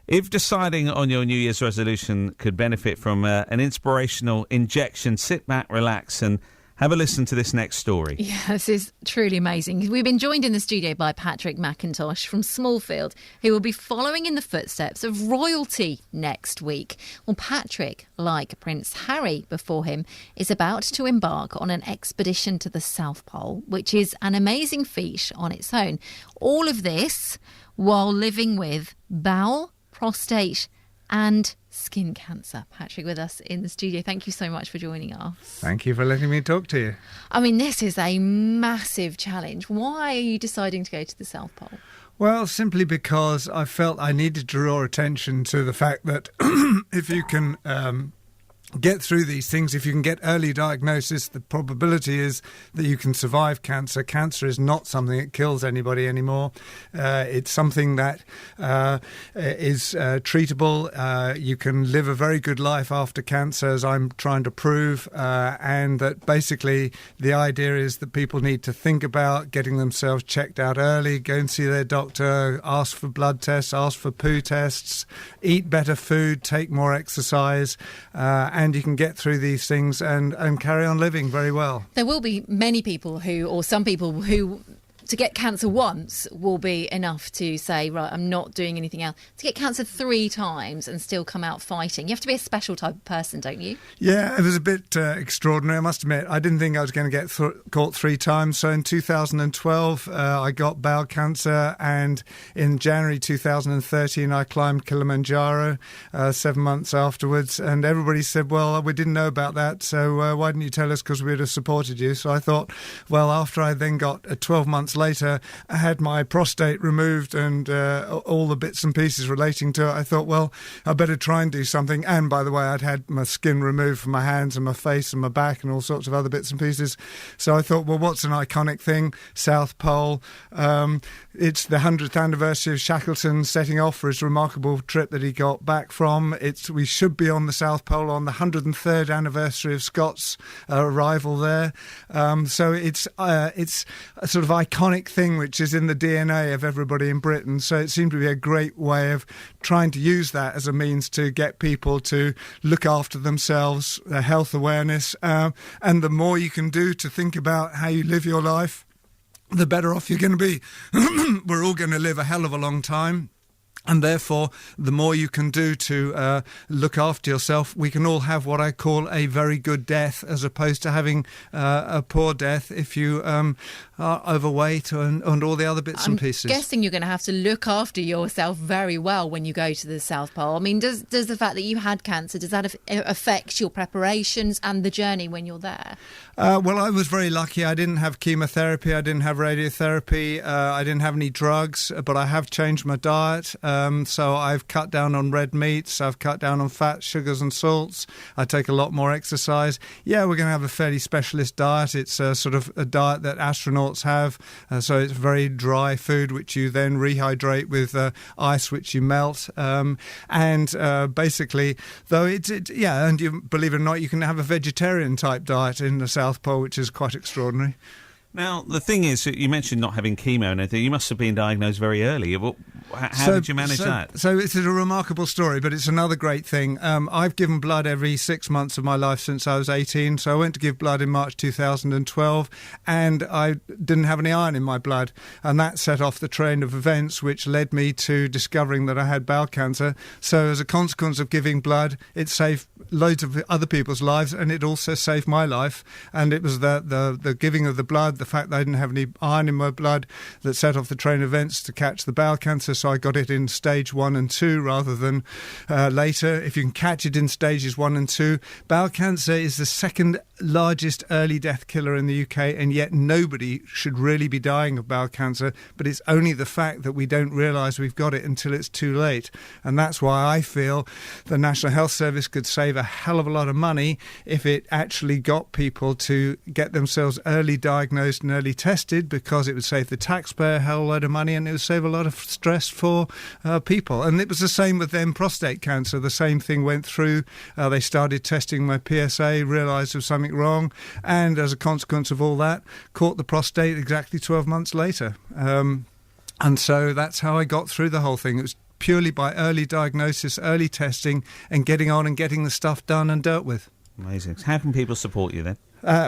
If deciding on your New Year's resolution could benefit from an inspirational injection, sit back, relax and have a listen to this next story. Yeah, this is truly amazing. We've been joined in the studio by Patrick McIntosh from Smallfield, who will be following in the footsteps of royalty next week. Well, Patrick, like Prince Harry before him, is about to embark on an expedition to the South Pole, which is an amazing feat on its own. All of this while living with bowel, prostate and skin cancer. Patrick with us in the studio. Thank you so much for joining us. Thank you for letting me talk to you. I mean, this is a massive challenge. Why are you deciding to go to the South Pole? Well, simply because I felt I needed to draw attention to the fact that if you can get through these things, if you can get early diagnosis, the probability is that you can survive cancer. Cancer is not something that kills anybody anymore. It's something that is treatable. You can live a very good life after cancer, as I'm trying to prove, and that basically the idea is that people need to think about getting themselves checked out early, go and see their doctor, ask for blood tests, ask for poo tests, eat better food, take more exercise, and you can get through these things and carry on living very well. There will be many people some people who, to get cancer once will be enough to say, right, I'm not doing anything else. To get cancer 3 times and still come out fighting, you have to be a special type of person, don't you? Yeah, it was a bit extraordinary, I must admit. I didn't think I was going to get caught 3 times. So in 2012, I got bowel cancer, and in January 2013, I climbed Kilimanjaro 7 months afterwards. And everybody said, well, we didn't know about that, so why didn't you tell us, because we would have supported you. So I thought, well, after I then got 12 months later, I had my prostate removed and all the bits and pieces relating to it. I thought, well, I better try and do something. And by the way, I'd had my skin removed from my hands and my face and my back and all sorts of other bits and pieces. So I thought, well, what's an iconic thing? South Pole. It's the 100th anniversary of Shackleton setting off for his remarkable trip that he got back from. We should be on the South Pole on the 103rd anniversary of Scott's arrival there. So it's a sort of iconic thing which is in the DNA of everybody in Britain. So it seemed to be a great way of trying to use that as a means to get people to look after themselves, their health awareness, and the more you can do to think about how you live your life, the better off you're going to be. We're all going to live a hell of a long time. And therefore, the more you can do to look after yourself, we can all have what I call a very good death, as opposed to having a poor death if you are overweight and all the other bits and pieces. I'm guessing you're going to have to look after yourself very well when you go to the South Pole. I mean, does the fact that you had cancer, does that affect your preparations and the journey when you're there? Well, I was very lucky. I didn't have chemotherapy. I didn't have radiotherapy. I didn't have any drugs, but I have changed my diet. So I've cut down on red meats. I've cut down on fats, sugars and salts. I take a lot more exercise. Yeah, we're going to have a fairly specialist diet. It's sort of a diet that astronauts have. So it's very dry food, which you then rehydrate with ice, which you melt. And basically, though and you believe it or not, you can have a vegetarian type diet in the South Pole, which is quite extraordinary. Now, the thing is, you mentioned not having chemo and anything. You must have been diagnosed very early. How did you manage that? So it's a remarkable story, but it's another great thing. I've given blood every 6 months of my life since I was 18. So I went to give blood in March 2012, and I didn't have any iron in my blood. And that set off the train of events which led me to discovering that I had bowel cancer. So as a consequence of giving blood, it saved loads of other people's lives, and it also saved my life. And it was the giving of the blood, the fact that I didn't have any iron in my blood, that set off the train of events to catch the bowel cancer. So I got it in stage 1 and 2 rather than later. If you can catch it in stages 1 and 2, bowel cancer is the second largest early death killer in the UK, and yet nobody should really be dying of bowel cancer, but it's only the fact that we don't realise we've got it until it's too late. And that's why I feel the National Health Service could save a hell of a lot of money if it actually got people to get themselves early diagnosed and early tested, because it would save the taxpayer a hell load of money, and it would save a lot of stress for people. And it was the same with them prostate cancer. The same thing went through. They started testing my PSA, realised there was something wrong, and as a consequence of all that, caught the prostate exactly 12 months later. And so that's how I got through the whole thing. It was purely by early diagnosis, early testing, and getting on and getting the stuff done and dealt with. Amazing. How can people support you then?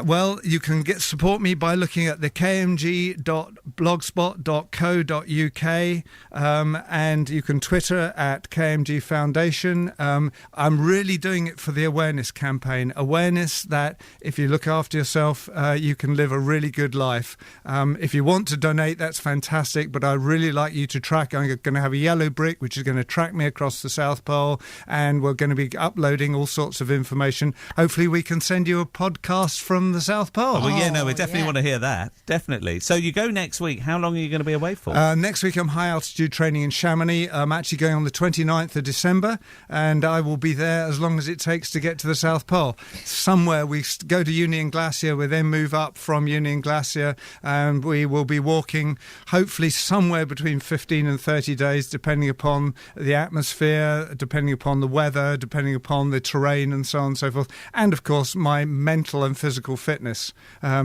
Well, you can support me by looking at the kmg.blogspot.co.uk, and you can Twitter at KMG Foundation. I'm really doing it for the awareness campaign. Awareness that if you look after yourself, you can live a really good life. If you want to donate, that's fantastic, but I'd really like you to track. I'm going to have a yellow brick, which is going to track me across the South Pole, and we're going to be uploading all sorts of information. Hopefully we can send you a podcast from the South Pole. Oh, well, yeah, no, we definitely want to hear that. Definitely. So you go next week. How long are you going to be away for? Next week I'm high altitude training in Chamonix. I'm actually going on the 29th of December, and I will be there as long as it takes to get to the South Pole. Somewhere we go to Union Glacier, we then move up from Union Glacier, and we will be walking hopefully somewhere between 15 and 30 days, depending upon the atmosphere, depending upon the weather, depending upon the terrain, and so on and so forth. And of course my mental and physical fitness,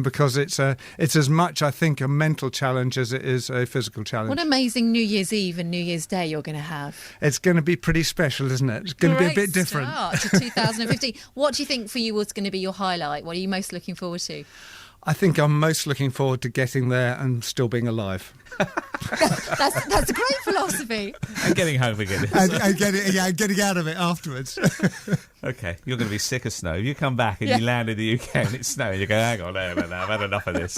because it's as much, I think, a mental challenge as it is a physical challenge. What amazing New Year's Eve and New Year's Day you're going to have. It's going to be pretty special, isn't it? It's going to be a bit different. Start to 2015. What do you think for you was going to be your highlight? What are you most looking forward to? I think I'm most looking forward to getting there and still being alive. That's a great philosophy. And getting home again. and getting out of it afterwards. Okay, you're going to be sick of snow. You come back and you land in the UK and it's snowing. You go, hang on, no, I've had enough of this.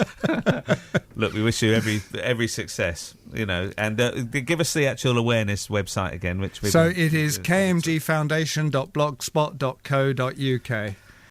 Look, we wish you every success, and give us the actual awareness website again. So it is kmgfoundation.blogspot.co.uk.